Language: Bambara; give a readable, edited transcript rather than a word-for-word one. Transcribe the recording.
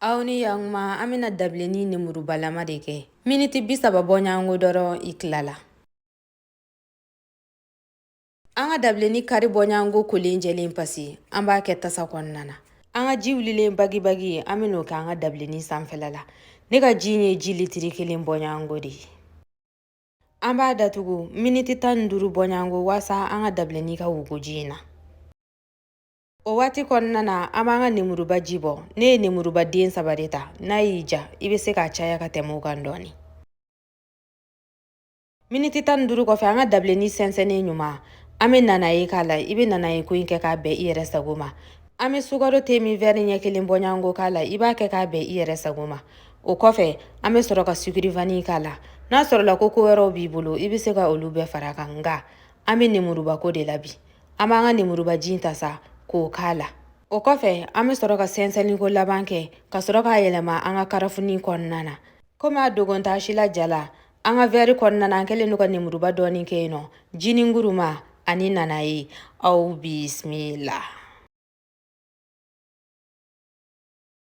Aw ni yang ma an bɛna dabileni nemurubalama de kɛ. Miniti 30 bɔɲango dɔrɔn i tilala. An ka dabileni kari bɔɲango kolen jɛlen pasi an b'a kɛ tasa kɔnɔna na. An ka ji wulilen bagi-bagi an bɛn'o kɛ an ka dabileni sanfɛla la. Ne ka ji ye ji litiri 1 bɔɲango de ye. An b'a datugu miniti 15 bɔɲango waasa an ka dabileni ka wugu ji in na. O waati kɔnɔna na an b'an ka nemuruba ji bɔ. Ne ye nemuruba den 3 de ta. N'a y'i ja i bɛ se k'a caya ka tɛmɛ o kan dɔɔni. Miniti 15 kɔfɛ an ka dabileni sɛnsɛnnen ɲuman an bɛ nanaye k'a la. I bɛ nanaye ko in kɛ k'a bɛn i yɛrɛ sago ma. An bɛ sukaro temi verre ɲɛ 1 bɔɲango k'a la. I b'a kɛ k'a bɛn i yɛrɛ sago ma. O kɔfɛ an bɛ sɔrɔ ka sucre vanille k'a la. N'a sɔrɔla ko wɛrɛw b'i bolo i bɛ se ka olu bɛɛ fara kan nka an bɛ nemuruba ko de la bi. An b'an ka nemuruba ji ta sa k'o k'a la. O kɔfɛ an bɛ sɔrɔ ka sɛnsɛnliko laban kɛ ka sɔrɔ k'a yɛlɛma an ka karafuni kɔnɔna na. Komi a dogon t'a si la jala an ka verre kɔnɔna na an kɛlen don ka nemuruba dɔɔni kɛ yen nɔ. Jininguruma ani nanaye aw bisimila.